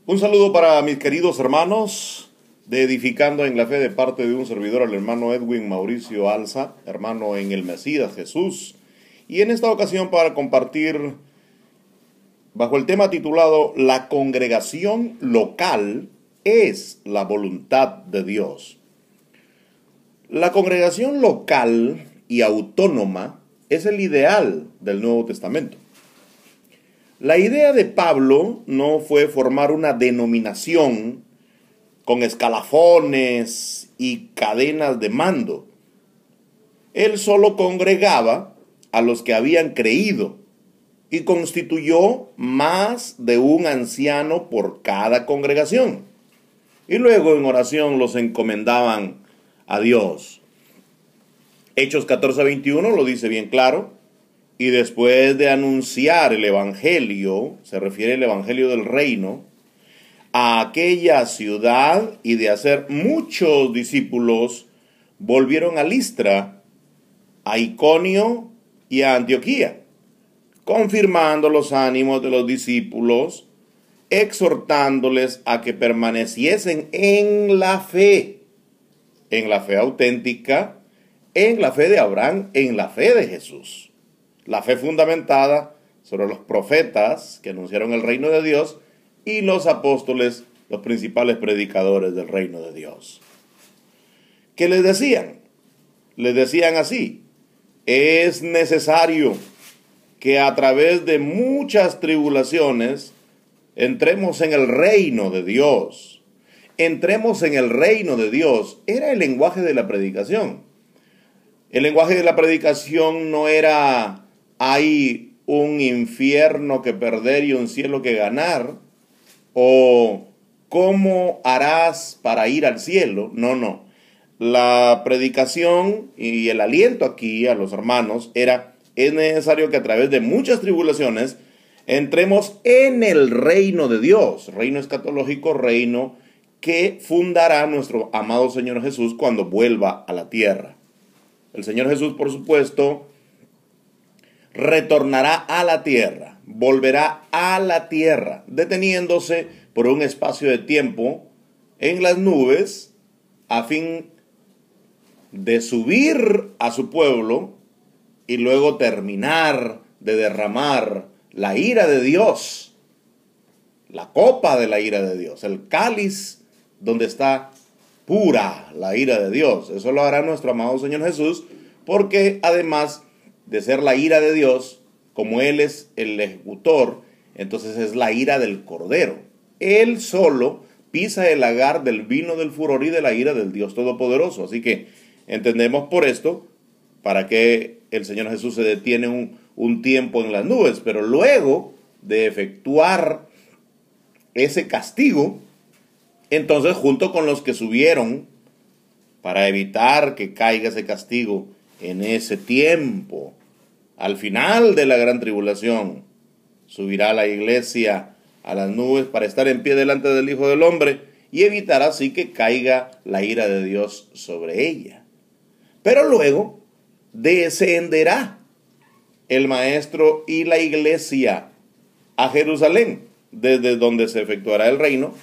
Un saludo para mis queridos hermanos de Edificando en la Fe de parte de un servidor, el hermano Edwin Mauricio Alza, hermano en el Mesías Jesús. Y en esta ocasión para compartir bajo el tema titulado La congregación local es la voluntad de Dios. La congregación local y autónoma es el ideal del Nuevo Testamento. La idea de Pablo no fue formar una denominación con escalafones y cadenas de mando. Él solo congregaba a los que habían creído y constituyó más de un anciano por cada congregación. Y luego en oración los encomendaban a Dios. Hechos 14:21 lo dice bien claro. Y después de anunciar el evangelio, se refiere al evangelio del reino, a aquella ciudad y de hacer muchos discípulos, volvieron a Listra, a Iconio y a Antioquía, confirmando los ánimos de los discípulos, exhortándoles a que permaneciesen en la fe auténtica, en la fe de Abraham, en la fe de Jesús. La fe fundamentada sobre los profetas que anunciaron el reino de Dios y los apóstoles, los principales predicadores del reino de Dios. ¿Qué les decían? Les decían así: es necesario que a través de muchas tribulaciones entremos en el reino de Dios. Entremos en el reino de Dios. Era el lenguaje de la predicación. El lenguaje de la predicación no era hay un infierno que perder y un cielo que ganar, o cómo harás para ir al cielo. No. La predicación y el aliento aquí a los hermanos es necesario que a través de muchas tribulaciones entremos en el reino de Dios, reino escatológico, reino que fundará nuestro amado Señor Jesús cuando vuelva a la tierra. El Señor Jesús, por supuesto, retornará a la tierra, volverá a la tierra, deteniéndose por un espacio de tiempo en las nubes a fin de subir a su pueblo y luego terminar de derramar la ira de Dios, la copa de la ira de Dios, el cáliz donde está pura la ira de Dios. Eso lo hará nuestro amado Señor Jesús, porque además de ser la ira de Dios, como Él es el ejecutor, entonces es la ira del Cordero. Él solo pisa el lagar del vino del furor y de la ira del Dios Todopoderoso. Así que entendemos por esto para que el Señor Jesús se detiene un tiempo en las nubes, pero luego de efectuar ese castigo, entonces junto con los que subieron para evitar que caiga ese castigo en ese tiempo, al final de la gran tribulación, subirá la iglesia a las nubes para estar en pie delante del Hijo del Hombre y evitar así que caiga la ira de Dios sobre ella. Pero luego descenderá el Maestro y la iglesia a Jerusalén, desde donde se efectuará el reino,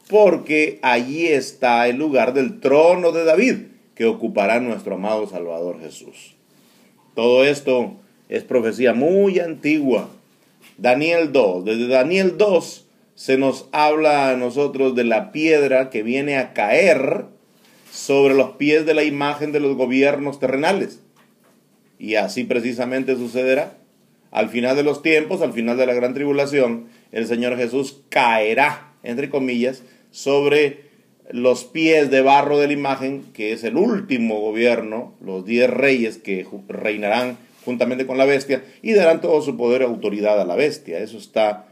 porque allí está el lugar del trono de David, que ocupará nuestro amado Salvador Jesús. Todo esto es profecía muy antigua. Daniel 2. Desde Daniel 2 se nos habla a nosotros de la piedra que viene a caer sobre los pies de la imagen de los gobiernos terrenales. Y así precisamente sucederá. Al final de los tiempos, al final de la gran tribulación, el Señor Jesús caerá, entre comillas, sobre los pies de barro de la imagen, que es el último gobierno, los 10 reyes que reinarán juntamente con la bestia y darán todo su poder y autoridad a la bestia. Eso está,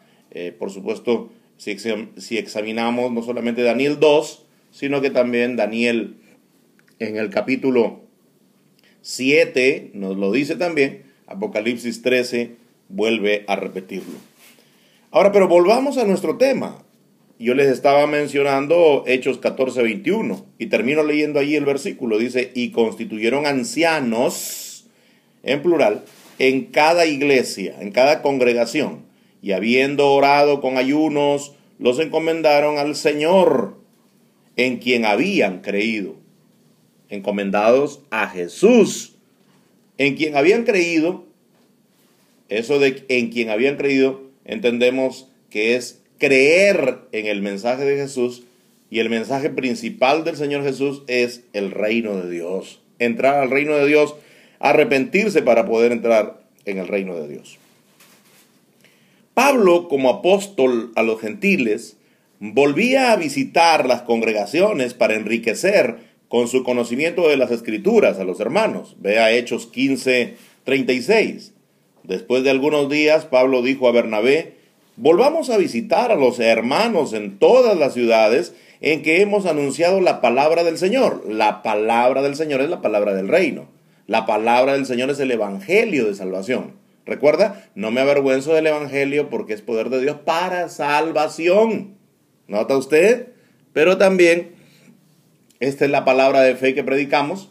por supuesto, si examinamos no solamente Daniel 2, sino que también Daniel en el capítulo 7 nos lo dice también, Apocalipsis 13 vuelve a repetirlo. Ahora, pero volvamos a nuestro tema. Yo les estaba mencionando Hechos 14:21 y termino leyendo allí el versículo. Dice, y constituyeron ancianos, en plural, en cada iglesia, en cada congregación, y habiendo orado con ayunos los encomendaron al Señor, en quien habían creído. Encomendados a Jesús, en quien habían creído. Eso de en quien habían creído, entendemos que es creer en el mensaje de Jesús, y el mensaje principal del Señor Jesús es el reino de Dios. Entrar al reino de Dios, arrepentirse para poder entrar en el reino de Dios. Pablo, como apóstol a los gentiles, volvía a visitar las congregaciones para enriquecer con su conocimiento de las Escrituras a los hermanos. Vea Hechos 15:36. Después de algunos días, Pablo dijo a Bernabé: volvamos a visitar a los hermanos en todas las ciudades en que hemos anunciado la palabra del Señor. La palabra del Señor es la palabra del reino. La palabra del Señor es el evangelio de salvación. Recuerda, no me avergüenzo del evangelio porque es poder de Dios para salvación. ¿Nota usted? Pero también, esta es la palabra de fe que predicamos.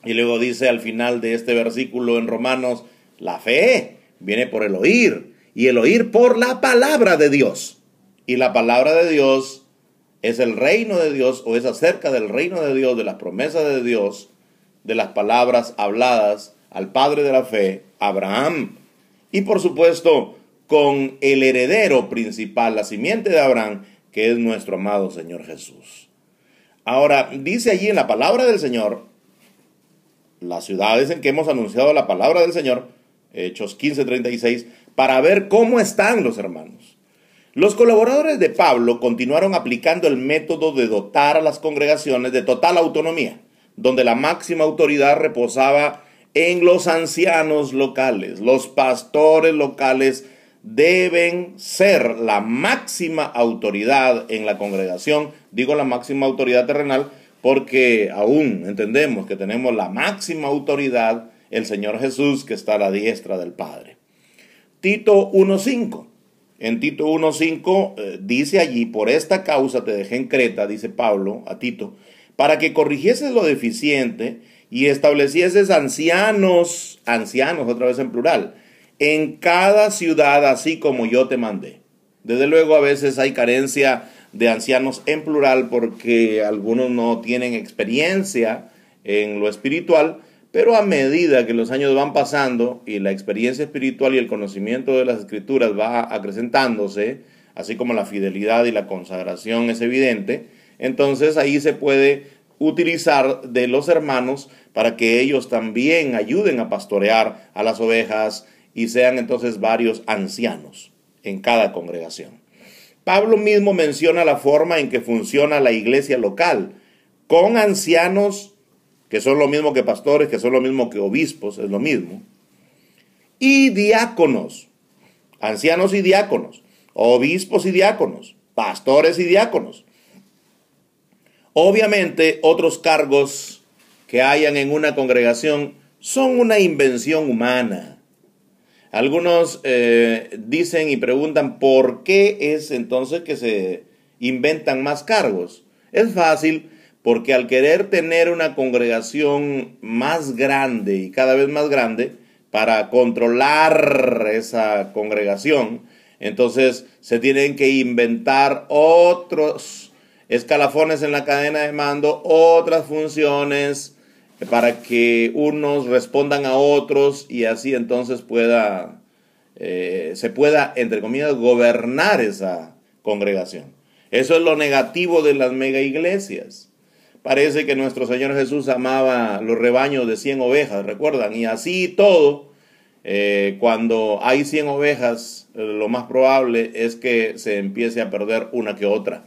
Y luego dice al final de este versículo en Romanos: la fe viene por el oír, y el oír por la palabra de Dios. Y la palabra de Dios es el reino de Dios, o es acerca del reino de Dios, de las promesas de Dios, de las palabras habladas al padre de la fe, Abraham. Y por supuesto, con el heredero principal, la simiente de Abraham, que es nuestro amado Señor Jesús. Ahora, dice allí en la palabra del Señor, las ciudades en que hemos anunciado la palabra del Señor, Hechos 15:36, para ver cómo están los hermanos. Los colaboradores de Pablo continuaron aplicando el método de dotar a las congregaciones de total autonomía, donde la máxima autoridad reposaba en los ancianos locales. Los pastores locales deben ser la máxima autoridad en la congregación. Digo la máxima autoridad terrenal porque aún entendemos que tenemos la máxima autoridad, el Señor Jesús, que está a la diestra del Padre. Tito 1:5. En Tito 1:5 dice allí: por esta causa te dejé en Creta, dice Pablo a Tito, para que corrigieses lo deficiente y establecieses ancianos, otra vez en plural, en cada ciudad, así como yo te mandé. Desde luego a veces hay carencia de ancianos en plural porque algunos no tienen experiencia en lo espiritual, pero a medida que los años van pasando y la experiencia espiritual y el conocimiento de las Escrituras va acrecentándose, así como la fidelidad y la consagración es evidente, entonces ahí se puede utilizar de los hermanos para que ellos también ayuden a pastorear a las ovejas y sean entonces varios ancianos en cada congregación. Pablo mismo menciona la forma en que funciona la iglesia local, con ancianos que son lo mismo que pastores, que son lo mismo que obispos, es lo mismo, y diáconos, ancianos y diáconos, obispos y diáconos, pastores y diáconos. Obviamente, otros cargos que hayan en una congregación son una invención humana. Algunos dicen y preguntan por qué es entonces que se inventan más cargos. Es fácil, porque al querer tener una congregación más grande y cada vez más grande, para controlar esa congregación, entonces se tienen que inventar otros escalafones en la cadena de mando, otras funciones para que unos respondan a otros y así entonces se pueda, entre comillas, gobernar esa congregación. Eso es lo negativo de las mega iglesias. Parece que nuestro Señor Jesús amaba los rebaños de 100 ovejas, ¿recuerdan? Y así todo, cuando hay 100 ovejas, lo más probable es que se empiece a perder una que otra.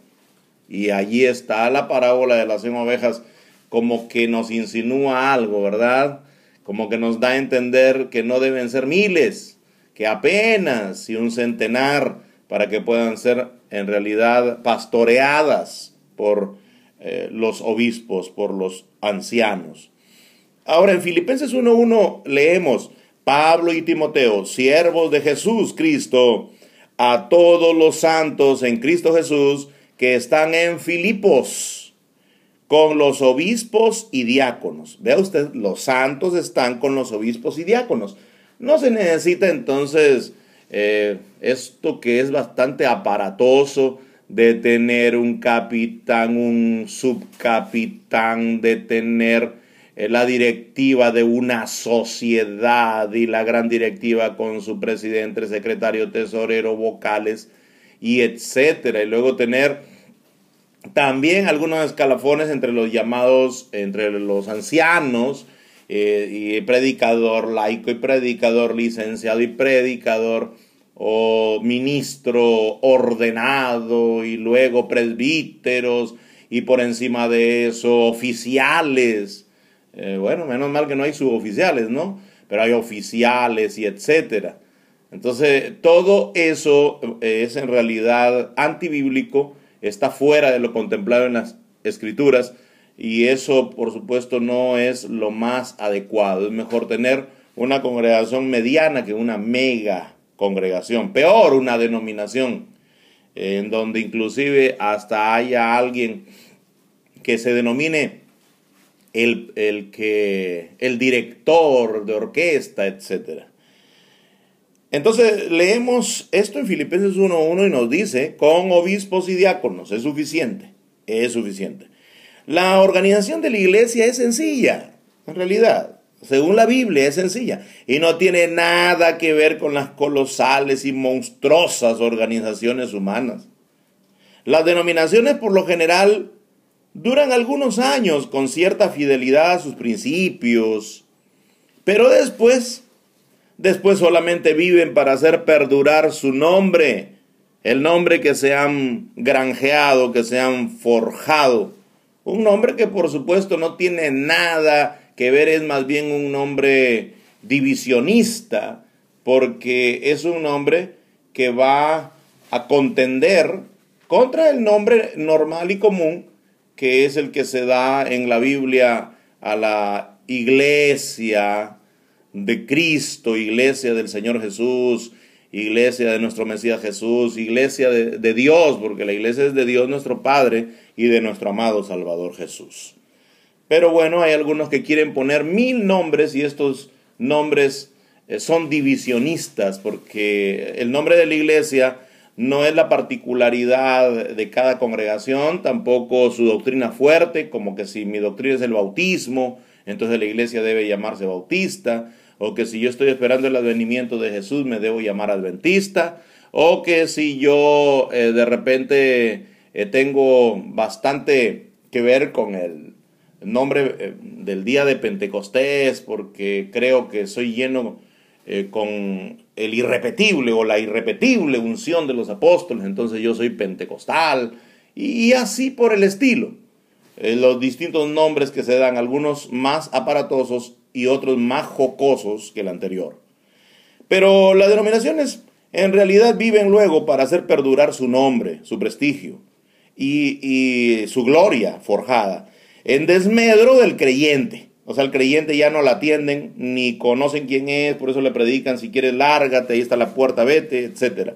Y allí está la parábola de las 100 ovejas, como que nos insinúa algo, ¿verdad? Como que nos da a entender que no deben ser miles, que apenas si un centenar, para que puedan ser en realidad pastoreadas por los obispos, por los ancianos. Ahora en Filipenses 1:1 leemos: Pablo y Timoteo, siervos de Jesús Cristo, a todos los santos en Cristo Jesús que están en Filipos, con los obispos y diáconos. Vea usted, los santos están con los obispos y diáconos. No se necesita entonces esto que es bastante aparatoso de tener un capitán, un subcapitán, de tener la directiva de una sociedad y la gran directiva con su presidente, secretario, tesorero, vocales y etcétera. Y luego tener también algunos escalafones entre los llamados, entre los ancianos, y predicador laico y predicador licenciado y predicador o ministro ordenado, y luego presbíteros, y por encima de eso oficiales. Bueno, menos mal que no hay suboficiales, ¿no? Pero hay oficiales y etcétera. Entonces, todo eso es en realidad antibíblico, está fuera de lo contemplado en las Escrituras, y eso, por supuesto, no es lo más adecuado. Es mejor tener una congregación mediana que una mega congregación. Peor, una denominación en donde inclusive hasta haya alguien que se denomine el director de orquesta, etc. Entonces leemos esto en Filipenses 1:1 y nos dice: con obispos y diáconos es suficiente, es suficiente. La organización de la iglesia es sencilla, en realidad, según la Biblia es sencilla, y no tiene nada que ver con las colosales y monstruosas organizaciones humanas. Las denominaciones por lo general duran algunos años con cierta fidelidad a sus principios, pero después solamente viven para hacer perdurar su nombre, el nombre que se han granjeado, que se han forjado. Un nombre que por supuesto no tiene nada que ver, es más bien un nombre divisionista, porque es un nombre que va a contender contra el nombre normal y común, que es el que se da en la Biblia a la iglesia de Cristo, iglesia del Señor Jesús, iglesia de nuestro Mesías Jesús, iglesia de Dios, porque la iglesia es de Dios nuestro Padre y de nuestro amado Salvador Jesús. Pero bueno, hay algunos que quieren poner 1000 nombres, y estos nombres son divisionistas, porque el nombre de la iglesia no es la particularidad de cada congregación, tampoco su doctrina fuerte, como que si mi doctrina es el bautismo, entonces la iglesia debe llamarse bautista, o que si yo estoy esperando el advenimiento de Jesús me debo llamar adventista, o que si yo de repente tengo bastante que ver con el nombre del día de Pentecostés, porque creo que soy lleno con el irrepetible o la irrepetible unción de los apóstoles, entonces yo soy pentecostal, y así por el estilo. Los distintos nombres que se dan, algunos más aparatosos y otros más jocosos que el anterior. Pero las denominaciones en realidad viven luego para hacer perdurar su nombre, su prestigio y su gloria forjada en desmedro del creyente. O sea, el creyente ya no la atienden, ni conocen quién es, por eso le predican: si quieres lárgate, ahí está la puerta, vete, etc.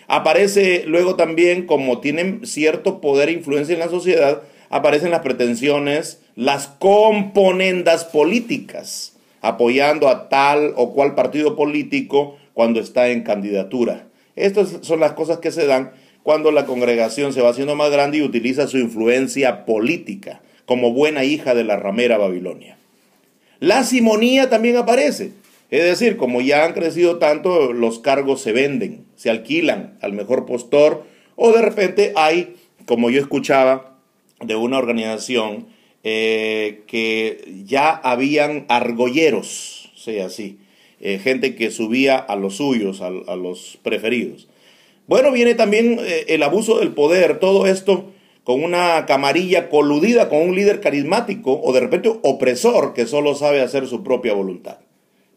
Aparece luego también, como tienen cierto poder e influencia en la sociedad, aparecen las pretensiones, las componendas políticas, apoyando a tal o cual partido político cuando está en candidatura. Estas son las cosas que se dan cuando la congregación se va haciendo más grande y utiliza su influencia política como buena hija de la ramera Babilonia. La simonía también aparece, es decir, como ya han crecido tanto, los cargos se venden, se alquilan al mejor postor, o de repente hay, como yo escuchaba de una organización, que ya habían argolleros, o sea, así, gente que subía a los suyos, a los preferidos. Bueno, viene también el abuso del poder, todo esto con una camarilla coludida con un líder carismático o de repente opresor que solo sabe hacer su propia voluntad.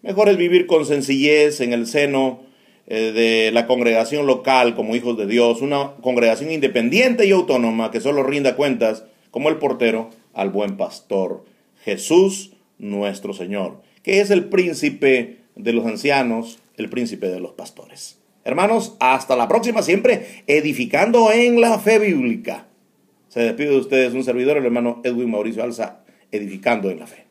Mejor es vivir con sencillez en el seno de la congregación local como hijos de Dios, una congregación independiente y autónoma que solo rinda cuentas como el portero al buen pastor, Jesús nuestro Señor, que es el príncipe de los ancianos, el príncipe de los pastores. Hermanos, hasta la próxima, siempre edificando en la fe bíblica. Se despide de ustedes un servidor, el hermano Edwin Mauricio Alza, edificando en la fe.